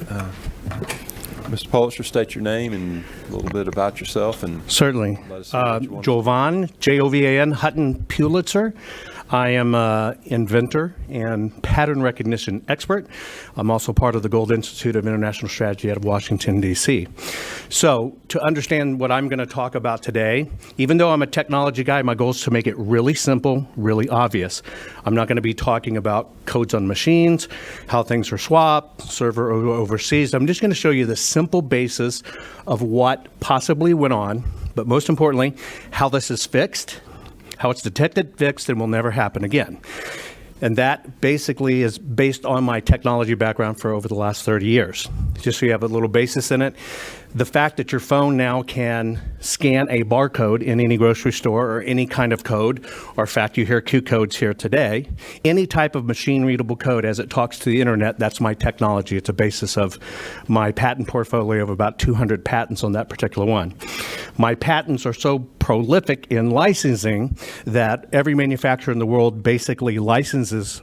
Mr. Pulitzer, state your name and a little bit about yourself. And Certainly. let us know what you want. Jovan, Jovan Pulitzer. I am an inventor and pattern recognition expert. I'm also part of the Gold Institute of International Strategy out of Washington, D.C. So to understand what I'm going to talk about today, even though I'm a technology guy, my goal is to make it really simple, really obvious. I'm not going to be talking about codes on machines, how things are swapped, server overseas. I'm just going to show you the simple basis of what possibly went on, but most importantly, how this is fixed, how it's detected, fixed, and will never happen again. And that basically is based on my technology background for over the last 30 years. Just so you have a little basis in it. The fact that your phone now can scan a barcode in any grocery store or any kind of code, or in fact you hear Q codes here today, any type of machine readable code as it talks to the internet, that's my technology. It's a basis of my patent portfolio of about 200 patents on that particular one. My patents are so prolific in licensing that every manufacturer in the world basically licenses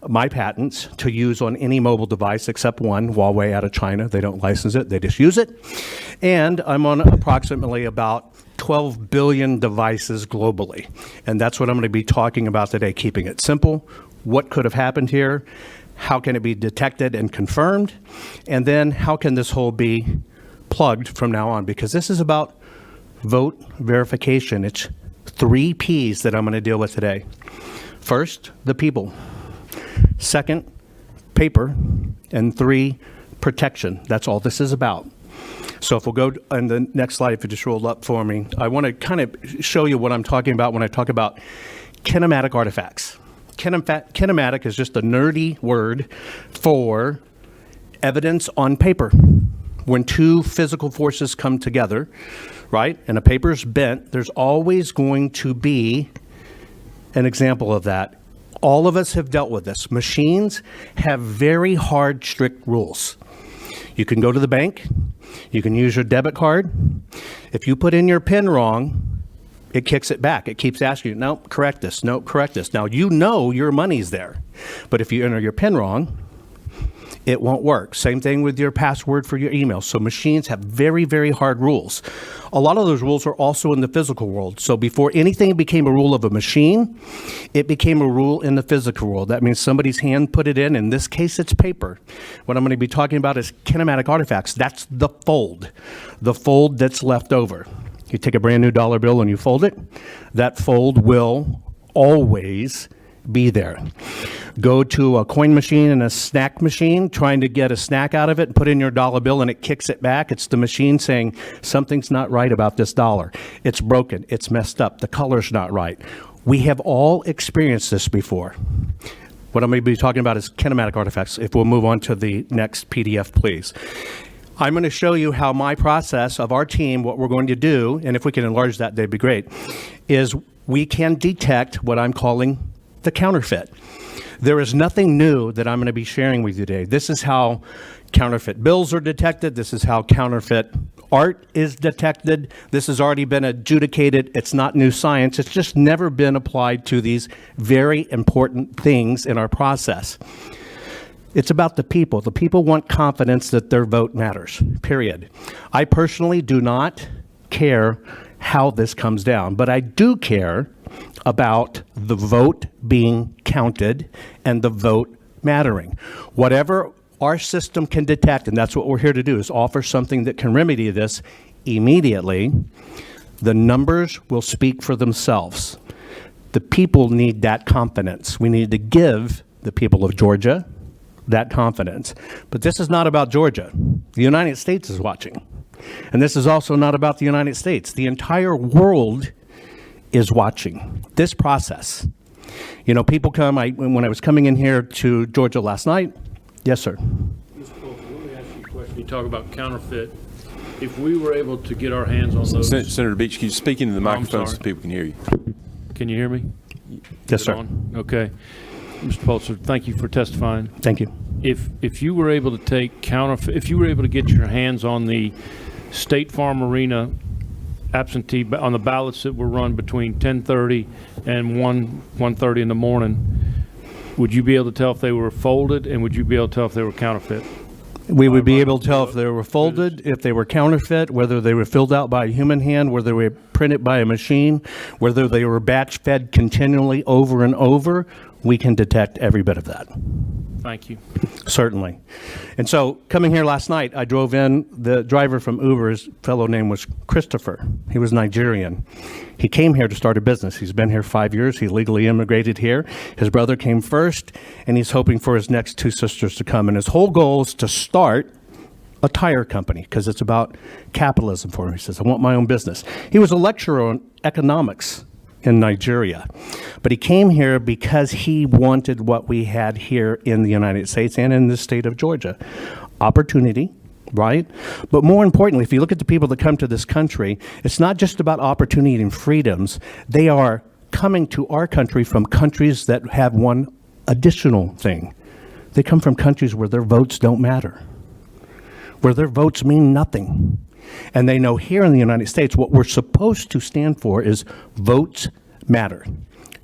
my patents to use on any mobile device except one, Huawei out of China. They don't license it, they just use it. And I'm on approximately about 12 billion devices globally. And that's what I'm going to be talking about today, keeping it simple. What could have happened here? How can it be detected and confirmed? And then how can this hole be plugged from now on? Because this is about vote verification. It's 3 Ps that I'm going to deal with today. First, the people. Second, paper. And 3, protection. That's all this is about. So if we'll go on the next slide, if you just roll up for me, I want to kind of show you what I'm talking about when I talk about kinematic artifacts. Kinematic is just a nerdy word for evidence on paper. When 2 physical forces come together, right, and a paper's bent, there's always going to be an example of that. All of us have dealt with this. Machines have very hard, strict rules. You can go to the bank. You can use your debit card. If you put in your PIN wrong, it kicks it back. It keeps asking you, no, correct this, no, correct this. Now, you know your money's there. But if you enter your PIN wrong, it won't work. Same thing with your password for your email. So machines have very, very hard rules. A lot of those rules are also in the physical world. So before anything became a rule of a machine, it became a rule in the physical world. That means somebody's hand put it in. In this case, it's paper. What I'm going to be talking about is kinematic artifacts. That's the fold that's left over. You take a brand new dollar bill and you fold it. That fold will always be there. Go to a coin machine and a snack machine, trying to get a snack out of it, and put in your dollar bill and it kicks it back. It's the machine saying, something's not right about this dollar. It's broken, it's messed up, the color's not right. We have all experienced this before. What I'm going to be talking about is kinematic artifacts. If we'll move on to the next PDF, please. I'm going to show you how my process of our team, what we're going to do, and if we can enlarge that, that'd be great, is we can detect what I'm calling the counterfeit. There is nothing new that I'm going to be sharing with you today. This is how counterfeit bills are detected. This is how counterfeit art is detected. This has already been adjudicated. It's not new science. It's just never been applied to these very important things in our process. It's about the people. The people want confidence that their vote matters, period. I personally do not care how this comes down, but I do care about the vote being counted and the vote mattering. Whatever our system can detect, and that's what we're here to do, is offer something that can remedy this immediately, the numbers will speak for themselves. The people need that confidence. We need to give the people of Georgia that confidence. But this is not about Georgia. The United States is watching. And this is also not about the United States. The entire world is watching this process. You know, people come, when I was coming in here to Georgia last night, yes, sir. Mr. Pulitzer, let me ask you a question. You talk about counterfeit. If we were able to get our hands on those... Senator Beach, can you speak into the microphone so people can hear you? Can you hear me? Yes, sir. Okay. Mr. Pulitzer, thank you for testifying. Thank you. If you were able to take counterfeit, if you were able to get your hands on the State Farm Arena absentee on the ballots that were run between 10:30 and 1:30 in the morning, would you be able to tell if they were folded, and would you be able to tell if they were counterfeit? We would be able to tell if they were folded, if they were counterfeit, whether they were filled out by a human hand, whether they were printed by a machine, whether they were batch fed continually over and over. We can detect every bit of that. Thank you. Certainly. And so coming here last night, I drove in, the driver from Uber, his fellow name was Christopher. He was Nigerian. He came here to start a business. He's been here 5 years. He legally immigrated here. His brother came first, and he's hoping for his next two sisters to come. And his whole goal is to start a tire company because it's about capitalism for him. He says, I want my own business. He was a lecturer on economics in Nigeria. But he came here because he wanted what we had here in the United States and in the state of Georgia. Opportunity, right? But more importantly, if you look at the people that come to this country, it's not just about opportunity and freedoms. They are coming to our country from countries that have one additional thing. They come from countries where their votes don't matter, where their votes mean nothing. And they know here in the United States what we're supposed to stand for is votes matter.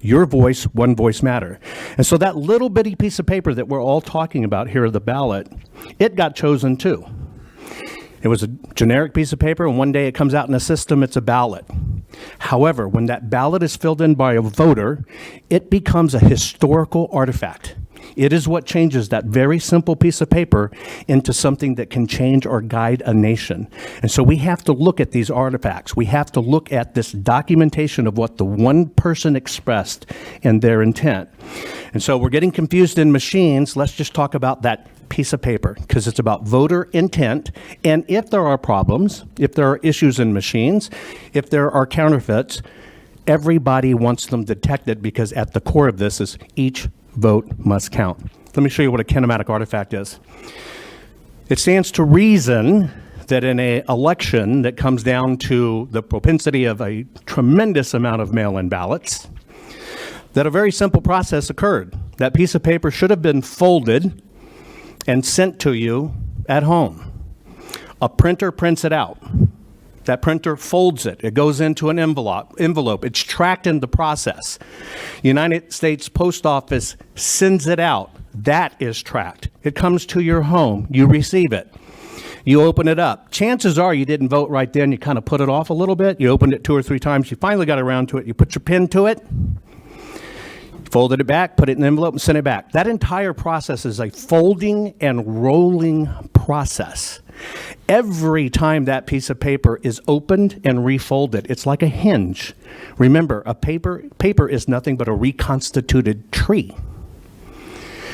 Your voice, one voice matter. And so that little bitty piece of paper that we're all talking about here at the ballot, it got chosen too. It was a generic piece of paper, and one day it comes out in a system, it's a ballot. However, when that ballot is filled in by a voter, it becomes a historical artifact. It is what changes that very simple piece of paper into something that can change or guide a nation. And so we have to look at these artifacts. We have to look at this documentation of what the one person expressed in their intent. And so we're getting confused in machines. Let's just talk about that piece of paper because it's about voter intent. And if there are problems, if there are issues in machines, if there are counterfeits, everybody wants them detected because at the core of this is each vote must count. Let me show you what a kinematic artifact is. It stands to reason that in an election that comes down to the propensity of a tremendous amount of mail-in ballots, that a very simple process occurred. That piece of paper should have been folded and sent to you at home. A printer prints it out. That printer folds it. It goes into an envelope. It's tracked in the process. United States Post Office sends it out. That is tracked. It comes to your home. You receive it. You open it up. Chances are you didn't vote right then. You kind of put it off a little bit. You opened it 2 or 3 times. You finally got around to it. You put your pen to it, folded it back, put it in an envelope, and sent it back. That entire process is a folding and rolling process. Every time that piece of paper is opened and refolded, it's like a hinge. Remember, paper is nothing but a reconstituted tree.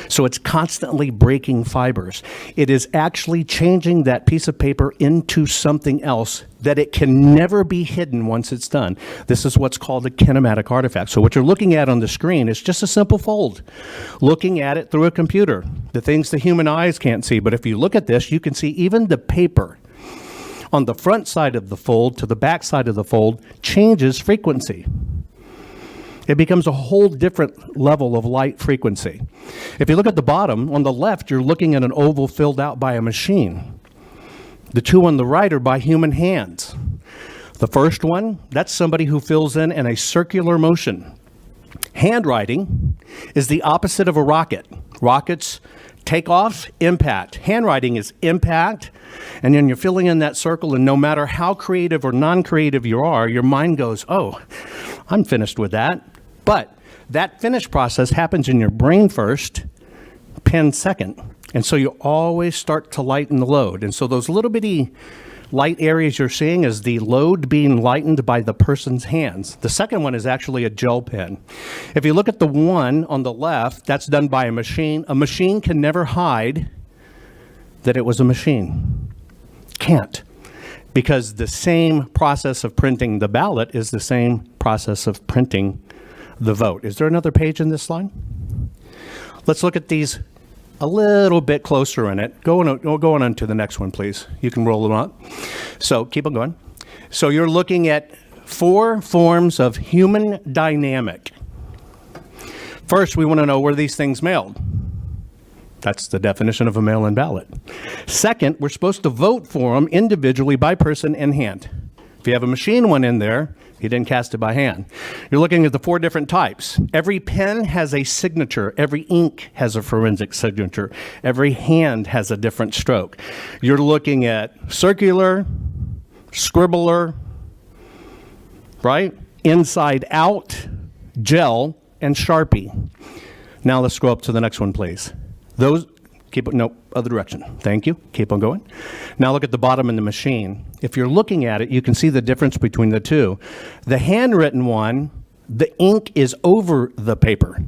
So it's constantly breaking fibers. It is actually changing that piece of paper into something else that it can never be hidden once it's done. This is what's called a kinematic artifact. So what you're looking at on the screen is just a simple fold. Looking at it through a computer, the things the human eyes can't see. But if you look at this, you can see even the paper on the front side of the fold to the back side of the fold changes frequency. It becomes a whole different level of light frequency. If you look at the bottom, on the left, you're looking at an oval filled out by a machine. The two on the right are by human hands. The first one, that's somebody who fills in a circular motion. Handwriting is the opposite of a rocket. Rockets take off, impact. Handwriting is impact, and then you're filling in that circle, and no matter how creative or non-creative you are, your mind goes, oh, I'm finished with that. But that finish process happens in your brain first, pen second. And so you always start to lighten the load. And so those little bitty light areas you're seeing is the load being lightened by the person's hands. The second one is actually a gel pen. If you look at the one on the left, that's done by a machine. A machine can never hide that it was a machine. Can't. Because the same process of printing the ballot is the same process of printing the vote. Is there another page in this slide? Let's look at these a little bit closer in it. Going on to the next one, please. You can roll them up. So keep on going. So you're looking at 4 forms of human dynamic. First, we want to know where these things mailed. That's the definition of a mail-in ballot. Second, we're supposed to vote for them individually by person in hand. If you have a machine one in there, he didn't cast it by hand. You're looking at the 4 different types. Every pen has a signature. Every ink has a forensic signature. Every hand has a different stroke. You're looking at circular, scribbler, right? Inside out, gel, and Sharpie. Now let's go up to the next one, please. Other direction. Thank you. Keep on going. Now look at the bottom in the machine. If you're looking at it, you can see the difference between the two. The handwritten one, the ink is over the paper.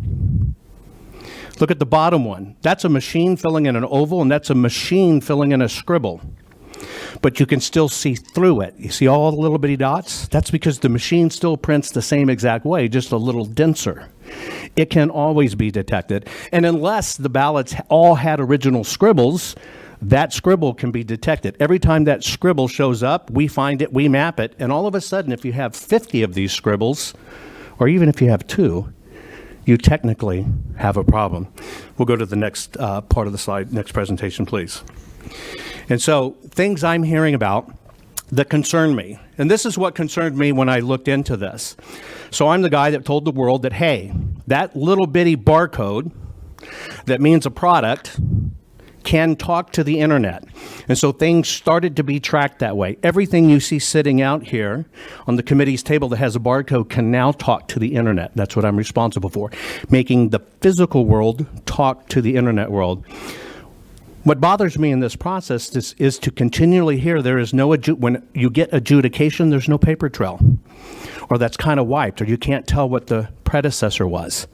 Look at the bottom one. That's a machine filling in an oval, and that's a machine filling in a scribble. But you can still see through it. You see all the little bitty dots? That's because the machine still prints the same exact way, just a little denser. It can always be detected. And unless the ballots all had original scribbles, that scribble can be detected. Every time that scribble shows up, we find it, we map it, and all of a sudden, if you have 50 of these scribbles, or even if you have 2, you technically have a problem. We'll go to the next part of the slide, next presentation, please. And so, things I'm hearing about that concern me, and this is what concerned me when I looked into this. So I'm the guy that told the world that, hey, that little bitty barcode that means a product can talk to the internet. And so things started to be tracked that way. Everything you see sitting out here on the committee's table that has a barcode can now talk to the internet. That's what I'm responsible for, making the physical world talk to the internet world. What bothers me in this process is to continually hear there is no, when you get adjudication, there's no paper trail, or that's kind of wiped, or you can't tell what the predecessor was.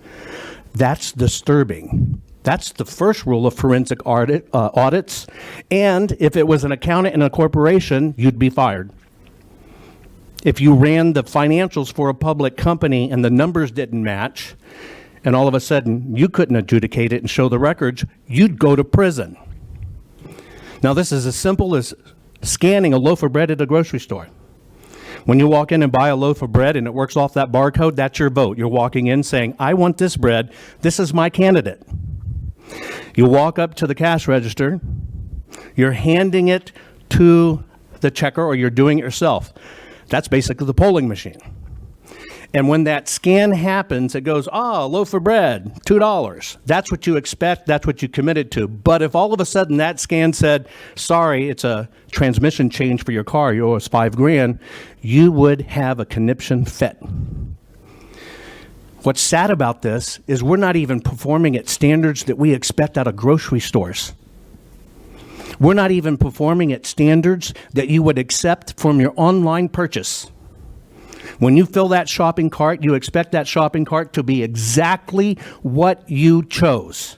That's disturbing. That's the first rule of forensic audits, and if it was an accountant in a corporation, you'd be fired. If you ran the financials for a public company and the numbers didn't match, and all of a sudden you couldn't adjudicate it and show the records, you'd go to prison. Now, this is as simple as scanning a loaf of bread at a grocery store. When you walk in and buy a loaf of bread and it works off that barcode, that's your vote. You're walking in saying, I want this bread. This is my candidate. You walk up to the cash register. You're handing it to the checker, or you're doing it yourself. That's basically the polling machine. And when that scan happens, it goes, loaf of bread, $2. That's what you expect. That's what you committed to. But if all of a sudden that scan said, sorry, it's a transmission change for your car, you owe us $5,000, you would have a conniption fit. What's sad about this is we're not even performing at standards that we expect out of grocery stores. We're not even performing at standards that you would accept from your online purchase. When you fill that shopping cart, you expect that shopping cart to be exactly what you chose.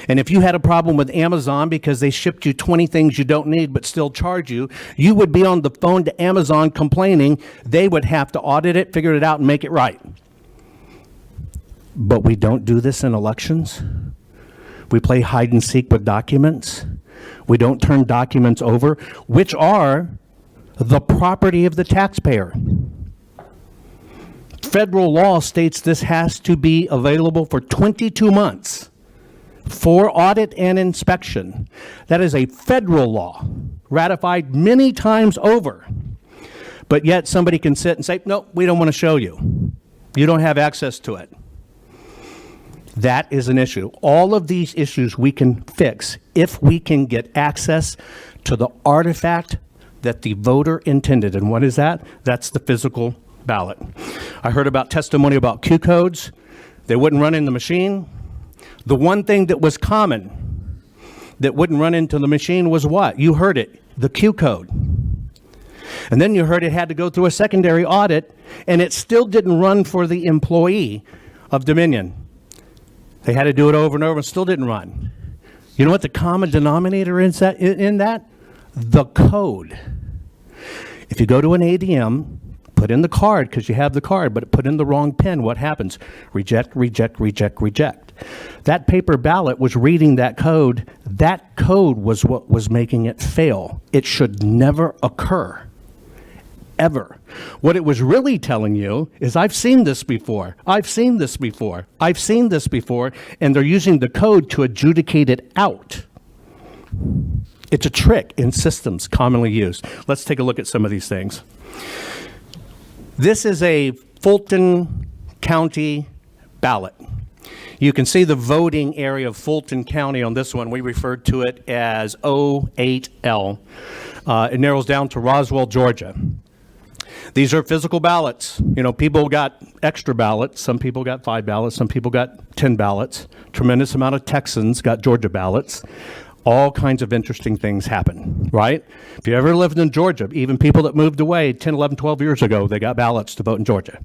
And if you had a problem with Amazon because they shipped you 20 things you don't need but still charge you, you would be on the phone to Amazon complaining. They would have to audit it, figure it out, and make it right. But we don't do this in elections. We play hide and seek with documents. We don't turn documents over, which are the property of the taxpayer. Federal law states this has to be available for 22 months for audit and inspection. That is a federal law ratified many times over. But yet somebody can sit and say, no, we don't want to show you. You don't have access to it. That is an issue. All of these issues we can fix if we can get access to the artifact that the voter intended. And what is that? That's the physical ballot. I heard about testimony about Q codes. They wouldn't run in the machine. The one thing that was common that wouldn't run into the machine was what? You heard it, the Q code. And then you heard it had to go through a secondary audit, and it still didn't run for the employee of Dominion. They had to do it over and over and still didn't run. You know what the common denominator is in that? The code. If you go to an ADM, put in the card because you have the card, but put in the wrong pin, what happens? Reject, reject, reject, reject. That paper ballot was reading that code. That code was what was making it fail. It should never occur, ever. What it was really telling you is, I've seen this before. I've seen this before. I've seen this before, and they're using the code to adjudicate it out. It's a trick in systems commonly used. Let's take a look at some of these things. This is a Fulton County ballot. You can see the voting area of Fulton County on this one. We referred to it as O8L. It narrows down to Roswell, Georgia. These are physical ballots. You know, people got extra ballots. Some people got 5 ballots. Some people got 10 ballots. Tremendous amount of Texans got Georgia ballots. All kinds of interesting things happen, right? If you ever lived in Georgia, even people that moved away 10, 11, 12 years ago, they got ballots to vote in Georgia.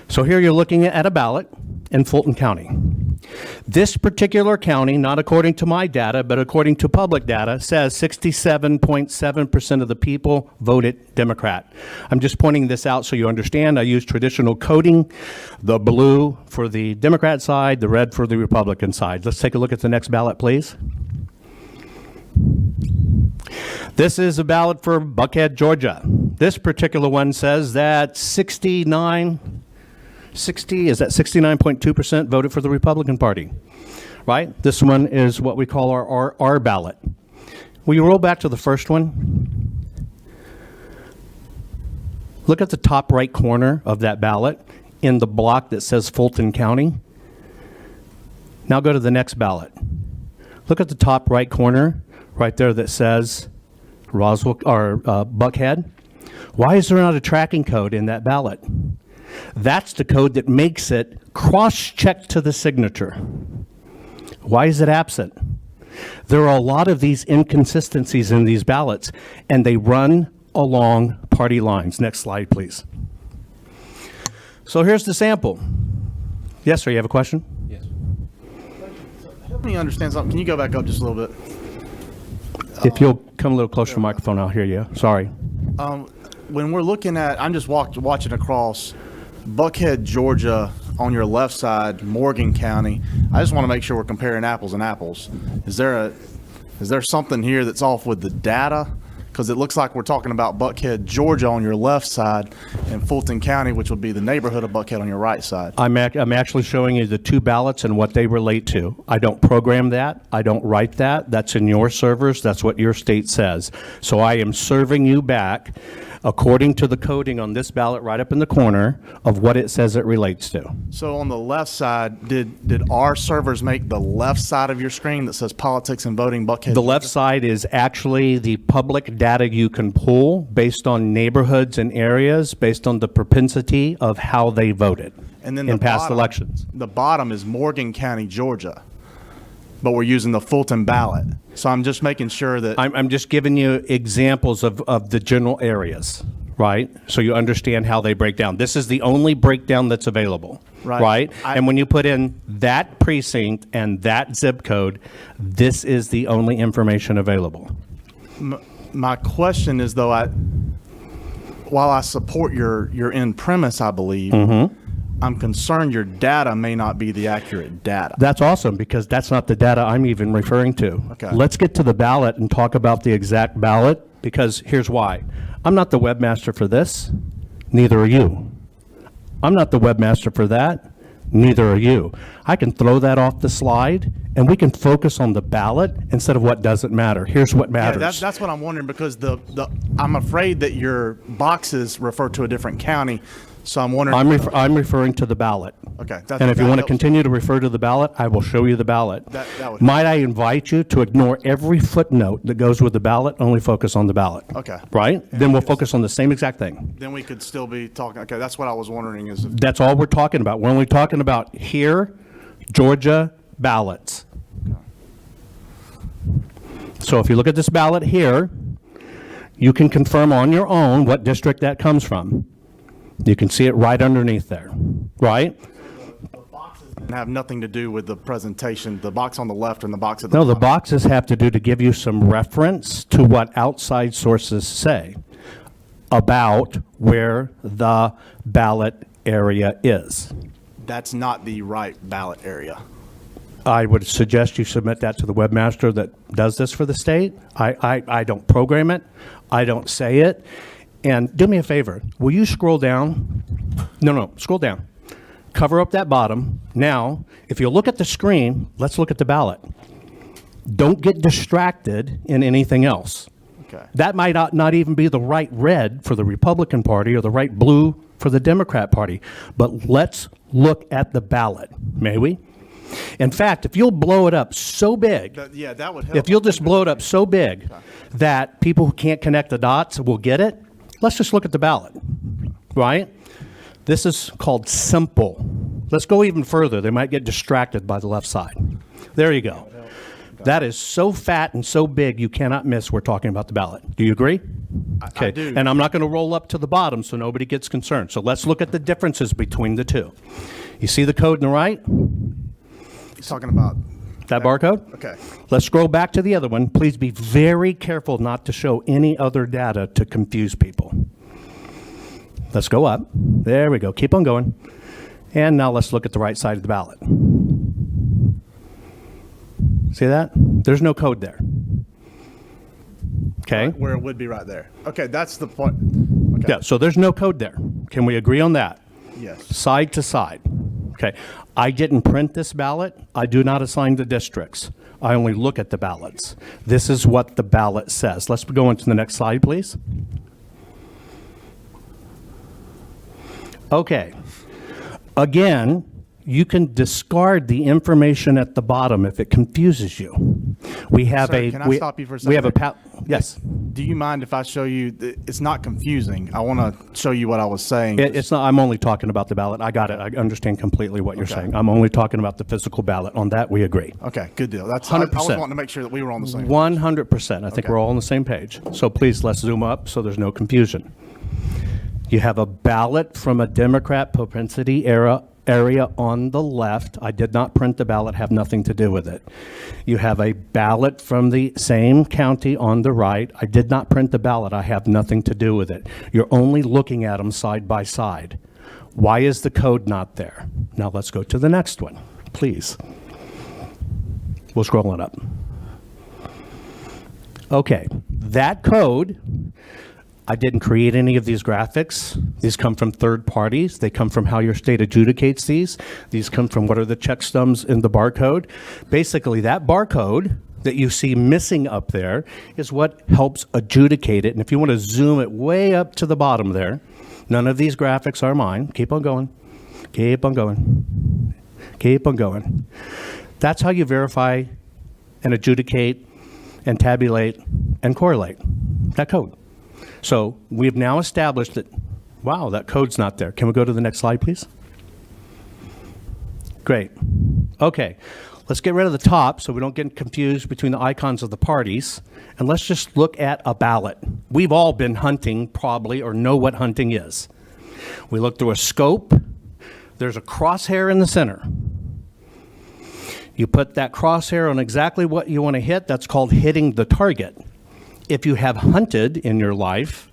So here you're looking at a ballot in Fulton County. This particular county, not according to my data, but according to public data, says 67.7% of the people voted Democrat. I'm just pointing this out so you understand. I use traditional coding, the blue for the Democrat side, the red for the Republican side. Let's take a look at the next ballot, please. This is a ballot for Buckhead, Georgia. This particular one says that 69.2% voted for the Republican Party, right? This one is what we call our ballot. Will you roll back to the first one? Look at the top right corner of that ballot in the block that says Fulton County. Now go to the next ballot. Look at the top right corner right there that says Roswell or Buckhead. Why is there not a tracking code in that ballot? That's the code that makes it cross-checked to the signature. Why is it absent? There are a lot of these inconsistencies in these ballots, and they run along party lines. Next slide, please. So here's the sample. Yes, sir, you have a question? Yes. Help me understand something. Can you go back up just a little bit? If you'll come a little closer to the microphone, I'll hear you. Sorry. When we're looking at, I'm just watching across Buckhead, Georgia, on your left side, Morgan County. I just want to make sure we're comparing apples and apples. Is there something here that's off with the data? Because it looks like we're talking about Buckhead, Georgia on your left side and Fulton County, which would be the neighborhood of Buckhead on your right side. I'm actually showing you the two ballots and what they relate to. I don't program that. I don't write that. That's in your servers. That's what your state says. So I am serving you back according to the coding on this ballot right up in the corner of what it says it relates to. So on the left side, did our servers make the left side of your screen that says politics and voting Buckhead? The left side is actually the public data you can pull based on neighborhoods and areas, based on the propensity of how they voted and then in past elections. The bottom is Morgan County, Georgia, but we're using the Fulton ballot. So I'm just making sure that I'm just giving you examples of the general areas, right? So you understand how they break down. This is the only breakdown that's available, right? And when you put in that precinct and that zip code, this is the only information available. My question is, though, while I support your end premise, I believe, I'm concerned your data may not be the accurate data. That's awesome, because that's not the data I'm even referring to. Okay. Let's get to the ballot and talk about the exact ballot, because here's why. I'm not the webmaster for this. Neither are you. I'm not the webmaster for that. Neither are you. I can throw that off the slide, and we can focus on the ballot instead of what doesn't matter. Here's what matters. Yeah, that's what I'm wondering, because I'm afraid that your boxes refer to a different county. So I'm wondering. I'm referring to the ballot. Okay. And if you want to continue to refer to the ballot, I will show you the ballot. That would- Might I invite you to ignore every footnote that goes with the ballot, only focus on the ballot. Okay. Right? Then we'll focus on the same exact thing. Then we could still be talking. Okay, that's what I was wondering is if That's all we're talking about. We're only talking about here, Georgia ballots. So if you look at this ballot here, you can confirm on your own what district that comes from. You can see it right underneath there, right? the boxes have nothing to do with the presentation, the box on the left and the box at the No, top. the boxes have to do to give you some reference to what outside sources say about where the ballot area is. That's not the right ballot area. I would suggest you submit that to the webmaster that does this for the state. I don't program it. I don't say it. And do me a favor. Will you scroll down? No, scroll down. Cover up that bottom. Now, if you look at the screen, let's look at the ballot. Don't get distracted in anything else. Okay. That might not even be the right red for the Republican Party or the right blue for the Democrat Party. But let's look at the ballot, may we? In fact, if you'll blow it up so big, That would help. if you'll just blow it up so big that people who can't connect the dots will get it, let's just look at the ballot, right? This is called simple. Let's go even further. They might get distracted by the left side. There you go. That is so fat and so big you cannot miss we're talking about the ballot. Do you agree? Okay. I do. And I'm not going to roll up to the bottom so nobody gets concerned. So let's look at the differences between the two. You see the code on the right? He's talking about That barcode? Okay. Let's scroll back to the other one. Please be very careful not to show any other data to confuse people. Let's go up. There we go. Keep on going. And now let's look at the right side of the ballot. See that? There's no code there. Okay? where it would be right there. Okay, that's the point. Okay. Yeah, so there's no code there. Can we agree on that? Yes. Side to side. Okay. I didn't print this ballot. I do not assign the districts. I only look at the ballots. This is what the ballot says. Let's go into the next slide, please. Okay. Again, you can discard the information at the bottom if it confuses you. We have Sir, can I stop you for a We have second? yes. Do you mind if I show you? It's not confusing. I want to show you what I was saying. It's not. I'm only talking about the ballot. I got it. I understand completely what you're saying. I'm only talking about the physical ballot. On that, we agree. Okay, good deal. That's 100%. I was wanting to make sure that we were on the same. 100%. I think Okay. we're all on the same page. So please, let's zoom up so there's no confusion. You have a ballot from a Democrat propensity area on the left. I did not print the ballot, have nothing to do with it. You have a ballot from the same county on the right. I did not print the ballot, I have nothing to do with it. You're only looking at them side by side. Why is the code not there? Now let's go to the next one, please. We'll scroll it up. Okay, that code, I didn't create any of these graphics. These come from third parties. They come from how your state adjudicates these. These come from what are the checksums in the barcode. Basically, that barcode that you see missing up there is what helps adjudicate it. And if you want to zoom it way up to the bottom there, none of these graphics are mine. Keep on going. Keep on going. Keep on going. That's how you verify and adjudicate and tabulate and correlate that code. So we've now established that, wow, that code's not there. Can we go to the next slide, please? Great. Okay, let's get rid of the top so we don't get confused between the icons of the parties. And let's just look at a ballot. We've all been hunting probably or know what hunting is. We look through a scope. There's a crosshair in the center. You put that crosshair on exactly what you want to hit. That's called hitting the target. If you have hunted in your life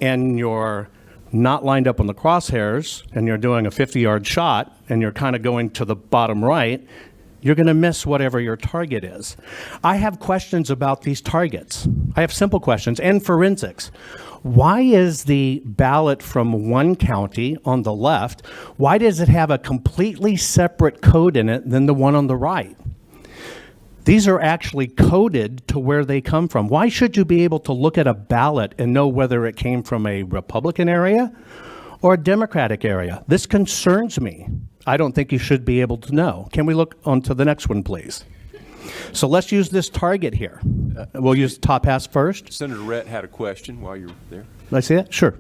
and you're not lined up on the crosshairs and you're doing a 50-yard shot and you're kind of going to the bottom right, you're going to miss whatever your target is. I have questions about these targets. I have simple questions and forensics. Why is the ballot from one county on the left, why does it have a completely separate code in it than the one on the right? These are actually coded to where they come from. Why should you be able to look at a ballot and know whether it came from a Republican area or a Democratic area? This concerns me. I don't think you should be able to know. Can we look on to the next one, please? So let's use this target here. We'll use top pass first. Senator Rhett had a question while you're there. Did I see that? Sure.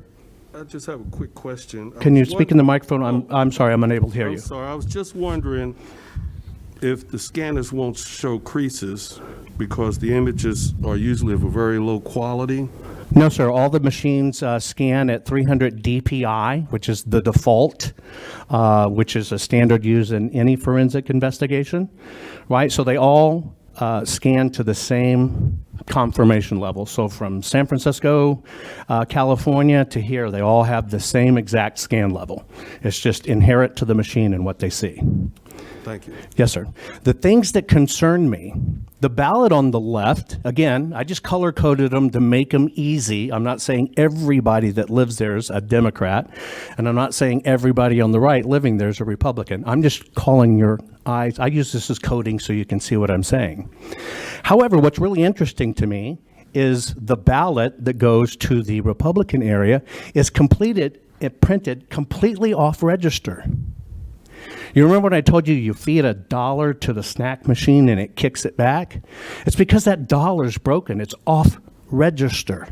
I just have a quick question. Can you speak in the microphone? I'm sorry, I'm unable to hear I'm you. sorry, I was just wondering if the scanners won't show creases because the images are usually of a very low quality. No, sir. All the machines scan at 300 DPI, which is the default, which is a standard used in any forensic investigation, right? So they all scan to the same confirmation level. So from San Francisco, California to here, they all have the same exact scan level. It's just inherent to the machine and what they see. Thank you. Yes, sir. The things that concern me, the ballot on the left, again, I just color-coded them to make them easy. I'm not saying everybody that lives there is a Democrat, and I'm not saying everybody on the right living there is a Republican. I'm just calling your eyes. I use this as coding so you can see what I'm saying. However, what's really interesting to me is the ballot that goes to the Republican area is completed and printed completely off register. You remember when I told you you feed $1 to the snack machine and it kicks it back? It's because that dollar's broken. It's off register.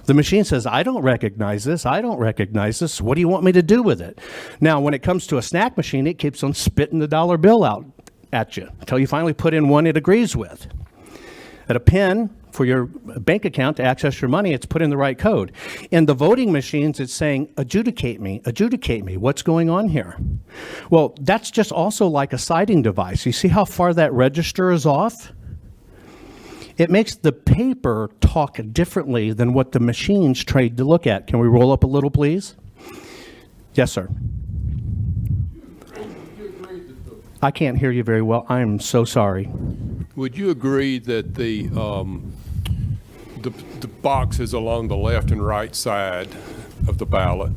The machine says, I don't recognize this. I don't recognize this. What do you want me to do with it? Now, when it comes to a snack machine, it keeps on spitting the dollar bill out at you until you finally put in one it agrees with. At a PIN for your bank account to access your money, it's put in the right code. In the voting machines, it's saying, adjudicate me, what's going on here? Well, that's just also like a sighting device. You see how far that register is off? It makes the paper talk differently than what the machines trade to look at. Can we roll up a little, please? Yes, sir. I can't hear you very well. I am so sorry. Would you agree that the boxes along the left and right side of the ballot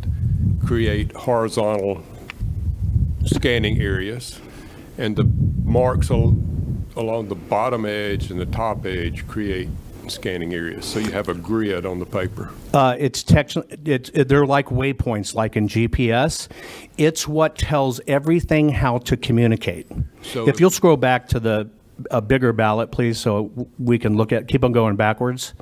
create horizontal scanning areas, and the marks along the bottom edge and the top edge create scanning areas? So you have a grid on the paper. They're like waypoints, like in GPS. It's what tells everything how to communicate. So if you'll scroll back to a bigger ballot, please, so we can look at, keep on going backwards.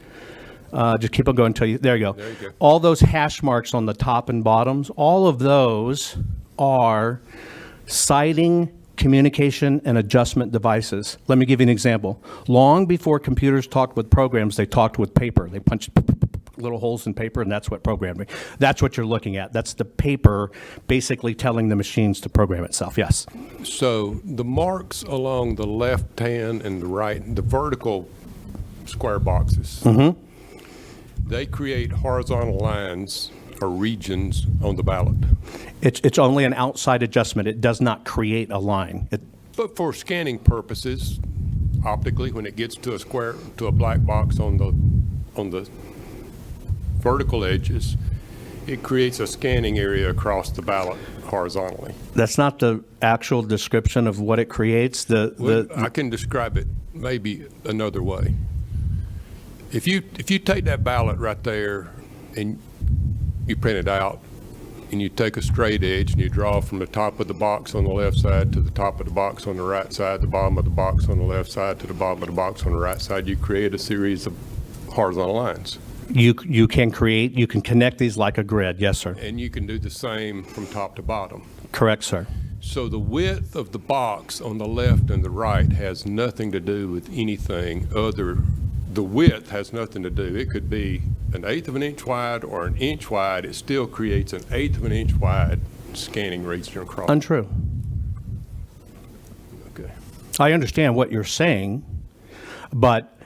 Just keep on going until there you go. There you go. All those hash marks on the top and bottoms, all of those are citing communication and adjustment devices. Let me give you an example. Long before computers talked with programs, they talked with paper. They punched little holes in paper, and that's what programming. That's what you're looking at. That's the paper basically telling the machines to program itself. Yes. So the marks along the left hand and the right, the vertical square boxes, they create horizontal lines or regions on the ballot. It's only an outside adjustment. It does not create a line. But for scanning purposes, optically, when it gets to a black box on the vertical edges, it creates a scanning area across the ballot horizontally. That's not the actual description of what it creates. I can describe it maybe another way. If you take that ballot right there and you print it out, and you take a straight edge and you draw from the top of the box on the left side to the top of the box on the right side, the bottom of the box on the left side to the bottom of the box on the right side, you create a series of horizontal lines. You can connect these like a grid. Yes, sir. And you can do the same from top to bottom. Correct, sir. So the width of the box on the left and the right has nothing to do with anything other. The width has nothing to do. It could be 1/8 of an inch wide or 1 inch wide. It still creates 1/8 of an inch wide scanning region across. Untrue. Okay. I understand what you're saying, but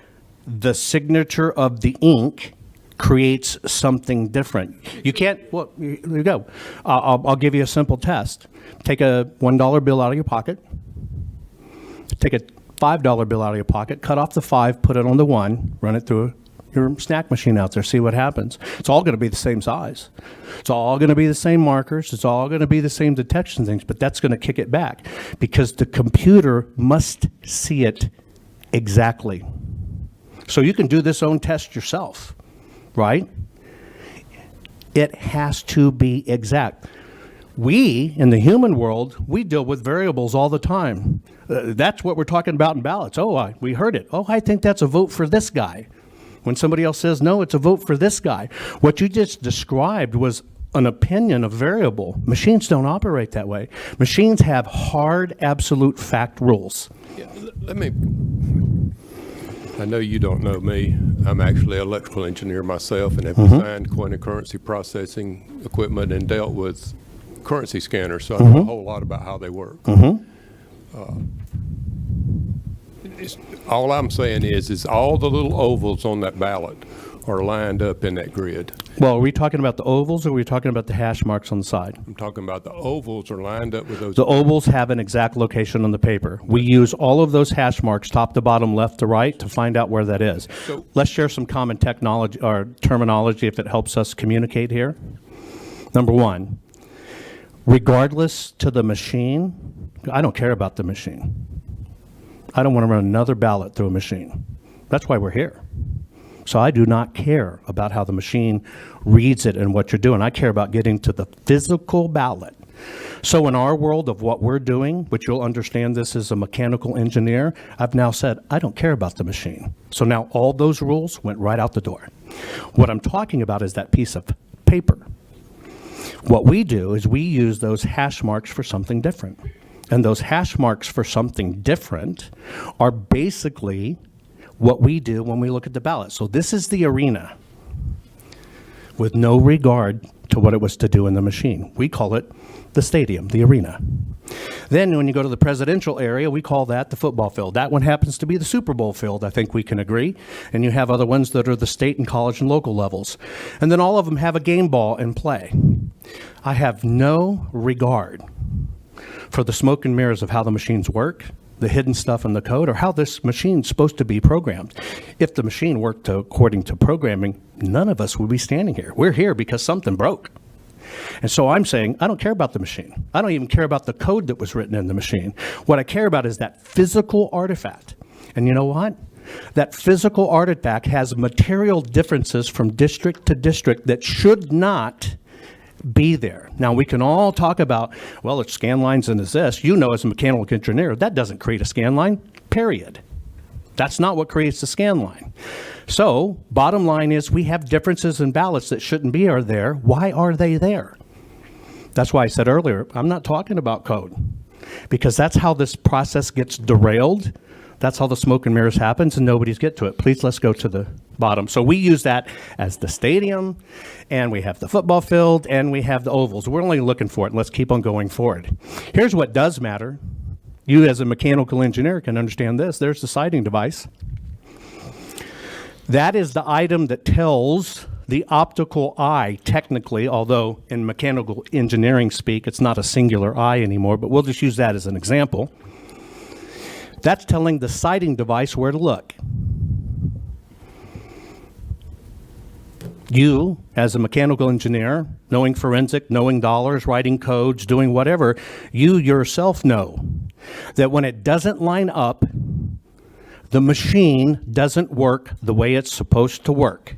the signature of the ink creates something different. You can't, well, here you go. I'll give you a simple test. Take a $1 bill out of your pocket. Take a $5 bill out of your pocket, cut off the 5, put it on the 1, run it through your snack machine out there, see what happens. It's all going to be the same size. It's all going to be the same markers. It's all going to be the same detection things, but that's going to kick it back because the computer must see it exactly. So you can do this own test yourself, right? It has to be exact. We, in the human world, we deal with variables all the time. That's what we're talking about in ballots. Oh, we heard it. Oh, I think that's a vote for this guy. When somebody else says, no, it's a vote for this guy. What you just described was an opinion, a variable. Machines don't operate that way. Machines have hard, absolute fact rules. Yeah, I know you don't know me. I'm actually an electrical engineer myself and have designed coin and currency processing equipment and dealt with currency scanners, so I know a whole lot about how they work. All I'm saying is all the little ovals on that ballot are lined up in that grid. Well, are we talking about the ovals or are we talking about the hash marks on the side? I'm talking about the ovals are lined up with those. The ovals have an exact location on the paper. We use all of those hash marks, top to bottom, left to right, to find out where that is. So let's share some common technology or terminology if it helps us communicate here. Number one, regardless to the machine, I don't care about the machine. I don't want to run another ballot through a machine. That's why we're here. So I do not care about how the machine reads it and what you're doing. I care about getting to the physical ballot. So in our world of what we're doing, which you'll understand this as a mechanical engineer, I've now said, I don't care about the machine. So now all those rules went right out the door. What I'm talking about is that piece of paper. What we do is we use those hash marks for something different. And those hash marks for something different are basically what we do when we look at the ballot. So this is the arena with no regard to what it was to do in the machine. We call it the stadium, the arena. Then when you go to the presidential area, we call that the football field. That one happens to be the Super Bowl field, I think we can agree. And you have other ones that are the state and college and local levels. And then all of them have a game ball in play. I have no regard for the smoke and mirrors of how the machines work, the hidden stuff in the code, or how this machine's supposed to be programmed. If the machine worked according to programming, none of us would be standing here. We're here because something broke. And so I'm saying, I don't care about the machine. I don't even care about the code that was written in the machine. What I care about is that physical artifact. And you know what? That physical artifact has material differences from district to district that should not be there. Now, we can all talk about, well, it's scan lines and it's this. You know, as a mechanical engineer, that doesn't create a scan line, period. That's not what creates the scan line. So, bottom line is we have differences in ballots that shouldn't be there. Why are they there? That's why I said earlier, I'm not talking about code, because that's how this process gets derailed. That's how the smoke and mirrors happens, and nobody's get to it. Please, let's go to the bottom. So we use that as the stadium, and we have the football field, and we have the ovals. We're only looking for it, and let's keep on going forward. Here's what does matter. You as a mechanical engineer can understand this. There's the sighting device. That is the item that tells the optical eye, technically, although in mechanical engineering speak, it's not a singular eye anymore, but we'll just use that as an example. That's telling the sighting device where to look. You, as a mechanical engineer, knowing forensic, knowing dollars, writing codes, doing whatever, you yourself know that when it doesn't line up, the machine doesn't work the way it's supposed to work.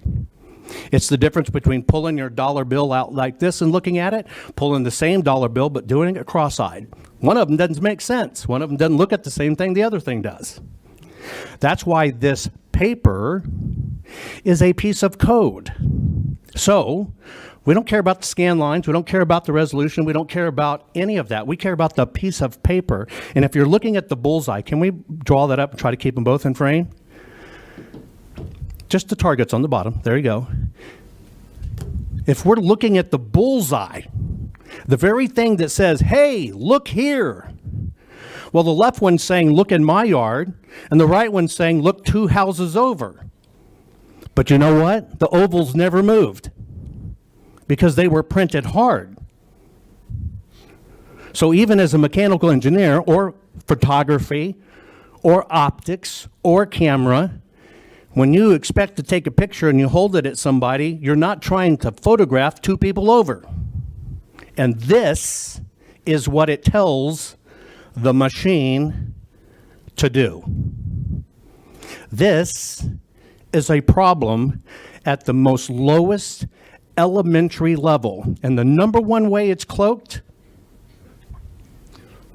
It's the difference between pulling your dollar bill out like this and looking at it, pulling the same dollar bill but doing it cross-eyed. One of them doesn't make sense. One of them doesn't look at the same thing the other thing does. That's why this paper is a piece of code. So, we don't care about the scan lines, we don't care about the resolution, we don't care about any of that. We care about the piece of paper. And if you're looking at the bullseye, can we draw that up and try to keep them both in frame? Just the targets on the bottom, there you go. If we're looking at the bullseye, the very thing that says, hey, look here. Well, the left one's saying, look in my yard, and the right one's saying, look 2 houses over. But you know what? The ovals never moved because they were printed hard. So even as a mechanical engineer or photography or optics or camera, when you expect to take a picture and you hold it at somebody, you're not trying to photograph 2 people over. And this is what it tells the machine to do. This is a problem at the most lowest elementary level. And the number one way it's cloaked,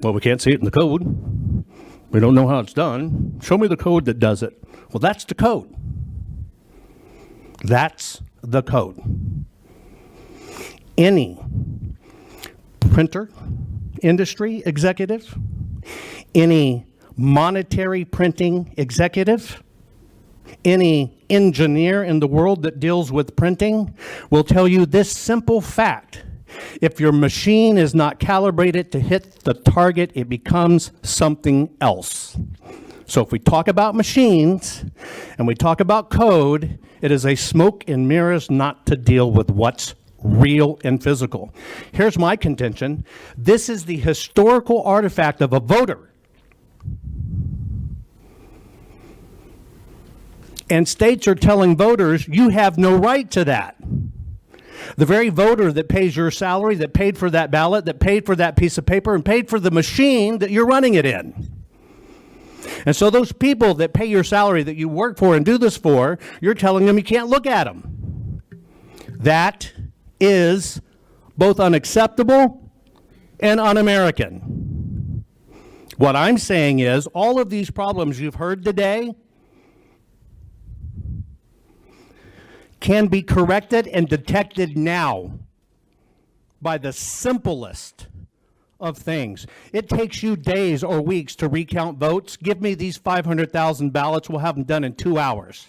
well, we can't see it in the code. We don't know how it's done. Show me the code that does it. Well, that's the code. That's the code. Any printer industry executive, any monetary printing executive, any engineer in the world that deals with printing will tell you this simple fact. If your machine is not calibrated to hit the target, it becomes something else. So if we talk about machines and we talk about code, it is a smoke and mirrors not to deal with what's real and physical. Here's my contention. This is the historical artifact of a voter. And states are telling voters, you have no right to that. The very voter that pays your salary, that paid for that ballot, that paid for that piece of paper, and paid for the machine that you're running it in. And so those people that pay your salary that you work for and do this for, you're telling them you can't look at them. That is both unacceptable and un-American. What I'm saying is all of these problems you've heard today can be corrected and detected now by the simplest of things. It takes you days or weeks to recount votes. Give me these 500,000 ballots, we'll have them done in 2 hours.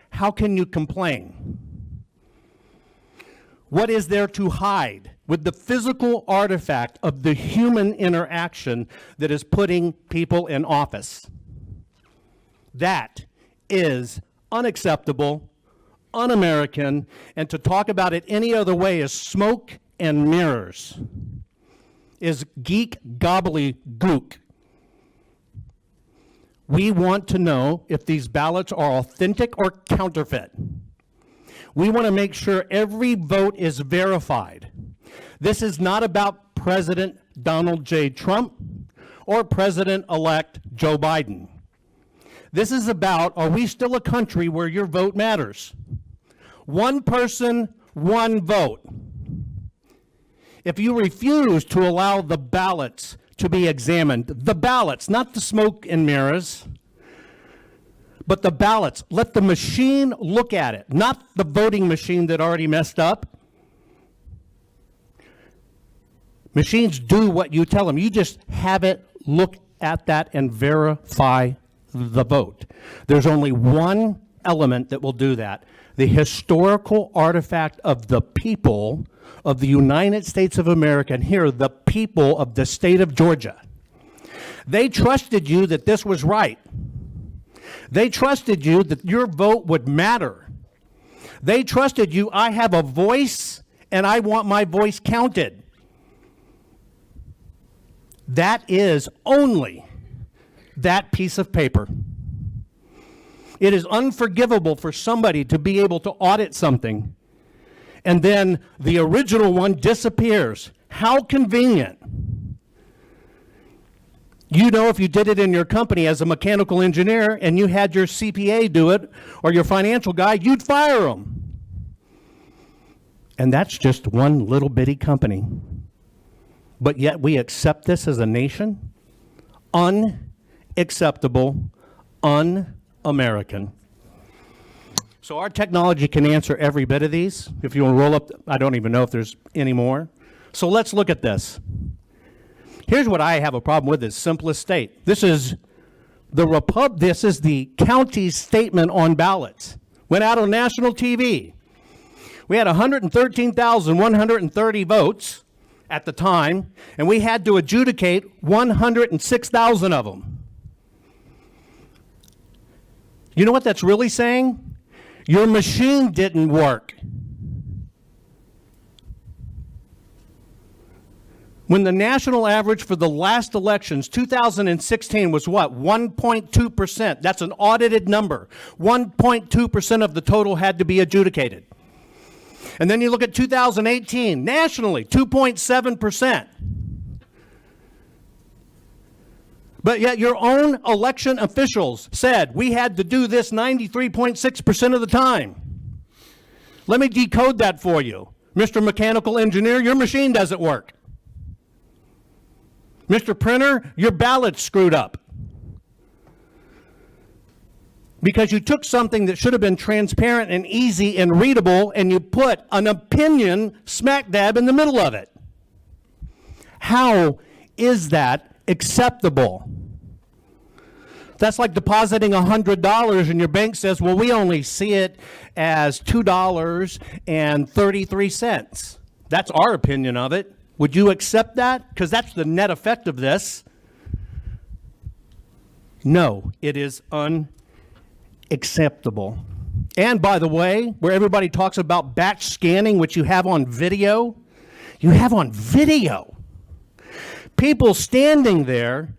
How can you complain? What is there to hide with the physical artifact of the human interaction that is putting people in office? That is unacceptable, un-American, and to talk about it any other way is smoke and mirrors, is geek gobbledygook. We want to know if these ballots are authentic or counterfeit. We want to make sure every vote is verified. This is not about President Donald J. Trump or President-elect Joe Biden. This is about, are we still a country where your vote matters? One person, one vote. If you refuse to allow the ballots to be examined, the ballots, not the smoke and mirrors, but the ballots, let the machine look at it, not the voting machine that already messed up. Machines do what you tell them. You just have it look at that and verify the vote. There's only one element that will do that. The historical artifact of the people of the United States of America, and here, the people of the state of Georgia. They trusted you that this was right. They trusted you that your vote would matter. They trusted you, I have a voice and I want my voice counted. That is only that piece of paper. It is unforgivable for somebody to be able to audit something and then the original one disappears. How convenient. You know, if you did it in your company as a mechanical engineer and you had your CPA do it or your financial guy, you'd fire them. And that's just one little bitty company. But yet we accept this as a nation? Unacceptable, un-American. So our technology can answer every bit of these. If you want to roll up, I don't even know if there's any more. So let's look at this. Here's what I have a problem with, is simplest state. This is the county's statement on ballots. Went out on national TV. We had 113,130 votes at the time, and we had to adjudicate 106,000 of them. You know what that's really saying? Your machine didn't work. When the national average for the last elections, 2016, was what? 1.2%. That's an audited number. 1.2% of the total had to be adjudicated. And then you look at 2018, nationally, 2.7%. But yet your own election officials said we had to do this 93.6% of the time. Let me decode that for you. Mr. Mechanical Engineer, your machine doesn't work. Mr. Printer, your ballot's screwed up. Because you took something that should have been transparent and easy and readable and you put an opinion smack dab in the middle of it. How is that acceptable? That's like depositing $100 and your bank says, well, we only see it as $2.33. That's our opinion of it. Would you accept that? Because that's the net effect of this. No, it is unacceptable. And by the way, where everybody talks about batch scanning, which you have on video, people standing there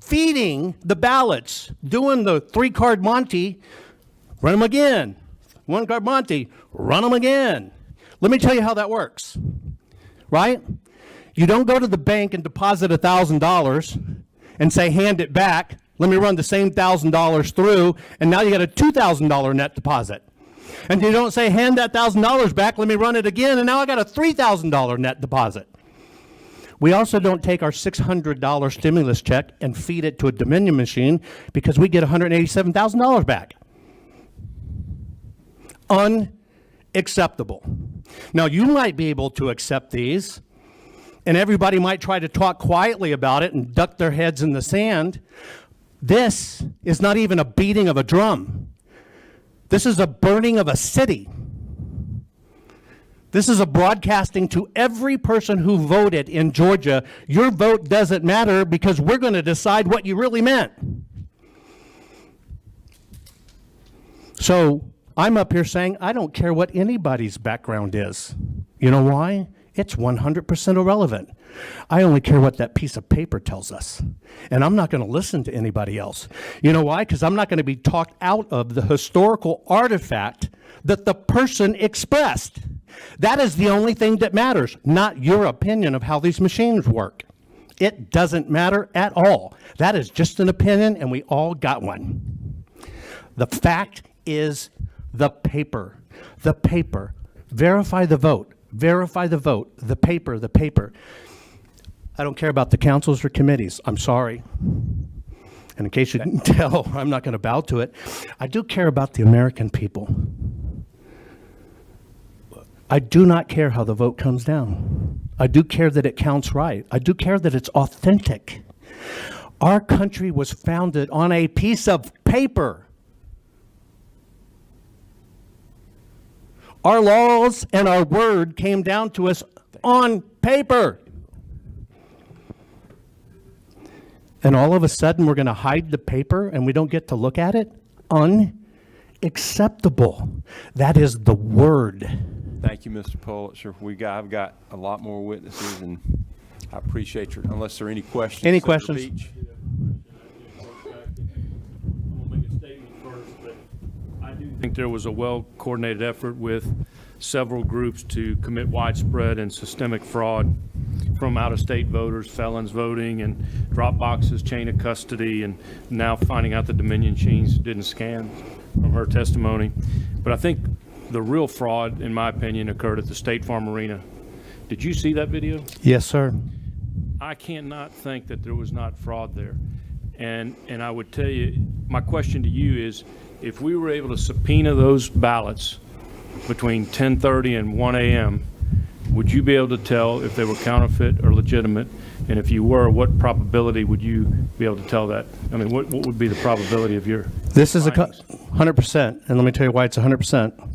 feeding the ballots, doing the 3-card Monty, run them again. 1-card Monty, run them again. Let me tell you how that works, right? You don't go to the bank and deposit $1,000 and say, hand it back. Let me run the same $1,000 through, and now you got a $2,000 net deposit. And you don't say, hand that $1,000 back, let me run it again, and now I got a $3,000 net deposit. We also don't take our $600 stimulus check and feed it to a Dominion machine because we get $187,000 back. Unacceptable. Now, you might be able to accept these, and everybody might try to talk quietly about it and duck their heads in the sand. This is not even a beating of a drum. This is a burning of a city. This is a broadcasting to every person who voted in Georgia. Your vote doesn't matter because we're going to decide what you really meant. So I'm up here saying I don't care what anybody's background is. You know why? It's 100% irrelevant. I only care what that piece of paper tells us. And I'm not going to listen to anybody else. You know why? Because I'm not going to be talked out of the historical artifact that the person expressed. That is the only thing that matters, not your opinion of how these machines work. It doesn't matter at all. That is just an opinion, and we all got one. The fact is the paper. The paper. Verify the vote. Verify the vote. The paper. The paper. I don't care about the councils or committees. I'm sorry. And in case you didn't tell, I'm not going to bow to it. I do care about the American people. I do not care how the vote comes down. I do care that it counts right. I do care that it's authentic. Our country was founded on a piece of paper. Our laws and our word came down to us on paper. And all of a sudden, we're going to hide the paper and we don't get to look at it? Unacceptable. That is the word. Thank you, Mr. Pulitzer. I've got a lot more witnesses, and I appreciate your, unless there are any questions. Any Senator questions? Beach? I'm gonna make a statement first, but I do think there was a well-coordinated effort with several groups to commit widespread and systemic fraud from out-of-state voters, felons voting, and drop boxes, chain of custody, and now finding out the Dominion machines didn't scan from her testimony. But I think the real fraud, in my opinion, occurred at the State Farm Arena. Did you see that video? Yes, sir. I cannot think that there was not fraud there. And I would tell you, my question to you is, if we were able to subpoena those ballots between 10:30 and 1 a.m., would you be able to tell if they were counterfeit or legitimate? And if you were, what probability would you be able to tell that? I mean, what would be the probability of your This is findings? 100%, and let me tell you why it's 100%.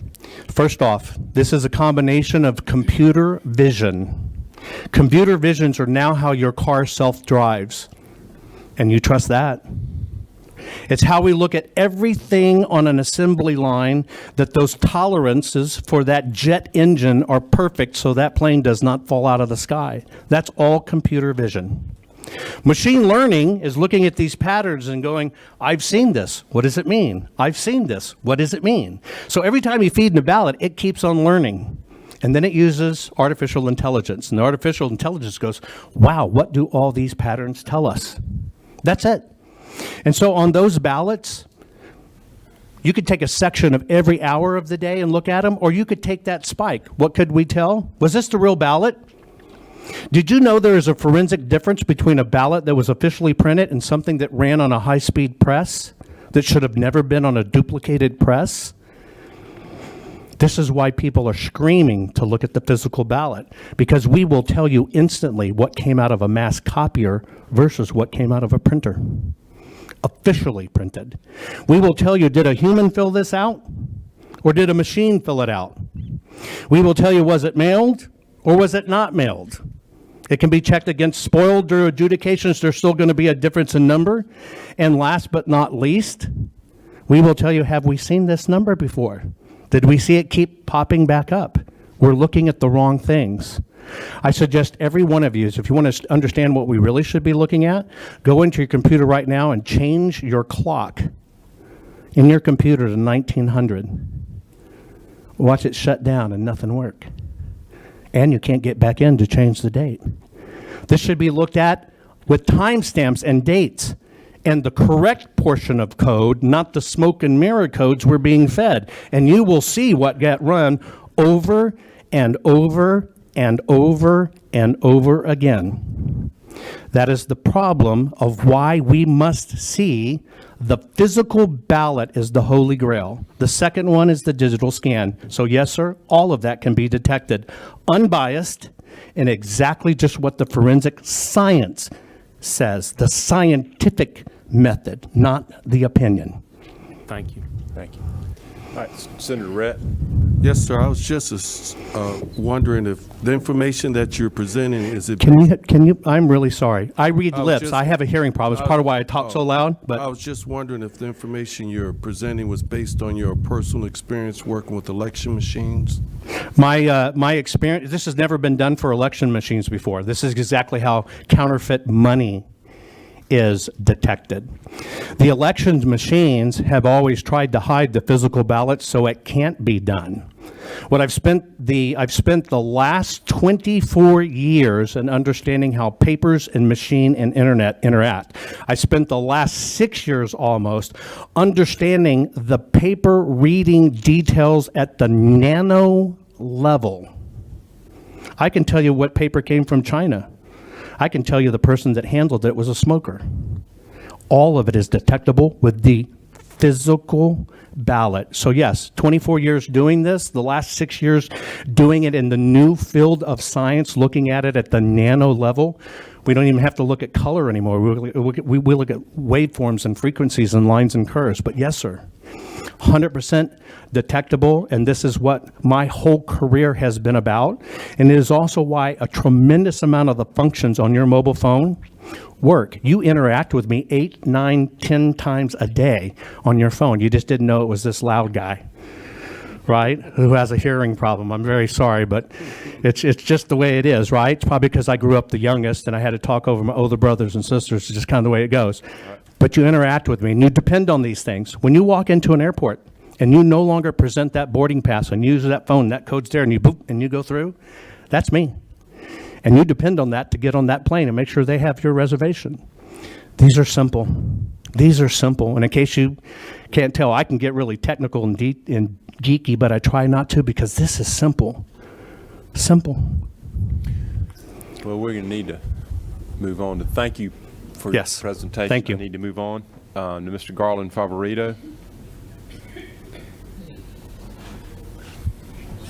First off, this is a combination of computer vision. Computer visions are now how your car self-drives, and you trust that. It's how we look at everything on an assembly line, that those tolerances for that jet engine are perfect so that plane does not fall out of the sky. That's all computer vision. Machine learning is looking at these patterns and going, I've seen this. What does it mean? I've seen this. What does it mean? So every time you feed in a ballot, it keeps on learning. And then it uses artificial intelligence. And the artificial intelligence goes, wow, what do all these patterns tell us? That's it. And so on those ballots, you could take a section of every hour of the day and look at them, or you could take that spike. What could we tell? Was this the real ballot? Did you know there is a forensic difference between a ballot that was officially printed and something that ran on a high-speed press that should have never been on a duplicated press? This is why people are screaming to look at the physical ballot, because we will tell you instantly what came out of a mass copier versus what came out of a printer. Officially printed. We will tell you, did a human fill this out or did a machine fill it out? We will tell you, was it mailed or was it not mailed? It can be checked against spoiled or adjudications. There's still going to be a difference in number. And last but not least, we will tell you, have we seen this number before? Did we see it keep popping back up? We're looking at the wrong things. I suggest every one of you, if you want to understand what we really should be looking at, go into your computer right now and change your clock in your computer to 1900. Watch it shut down and nothing work. And you can't get back in to change the date. This should be looked at with timestamps and dates. and the correct portion of code, not the smoke and mirror codes, were being fed. And you will see what got run over and over and over and over again. That is the problem of why we must see the physical ballot is the holy grail. The second one is the digital scan. So yes, sir, all of that can be detected, unbiased, and exactly just what the forensic science says, the scientific method, not the opinion. Thank you. Thank you. All right, Senator Rhett. Yes, sir. I was just wondering if the information that you're presenting, is it? Can you, I'm really sorry. I read I was lips. just- I have a hearing problem. It's part of why I talk so loud, I but was just wondering if the information you're presenting was based on your personal experience working with election machines? my experience, this has never been done for election machines before. This is exactly how counterfeit money is detected. The elections machines have always tried to hide the physical ballots so it can't be done. What I've spent the last 24 years in understanding how papers and machine and internet interact. I spent the last 6 years almost understanding the paper reading details at the nano level. I can tell you what paper came from China. I can tell you the person that handled it was a smoker. All of it is detectable with the physical ballot. So yes, 24 years doing this, the last 6 years doing it in the new field of science, looking at it at the nano level. We don't even have to look at color anymore. We look at waveforms and frequencies and lines and curves. But yes, sir, 100% detectable, and this is what my whole career has been about. And it is also why a tremendous amount of the functions on your mobile phone work. You interact with me 8, 9, 10 times a day on your phone. You just didn't know it was this loud guy, right, who has a hearing problem. I'm very sorry, but it's just the way it is, right? It's probably because I grew up the youngest and I had to talk over my older brothers and sisters. It's just kind of the way it goes. But you interact with me and you depend on these things. When you walk into an airport and you no longer present that boarding pass and use that phone, that code's there, and you boop, and you go through, that's me. And you depend on that to get on that plane and make sure they have your reservation. These are simple. These are simple. And in case you can't tell, I can get really technical and deep and geeky, but I try not to because this is simple. Simple. Well, we're going to need to move on to thank you for Yes. your presentation. Thank you. I need to move on to Mr. Garland Favorito.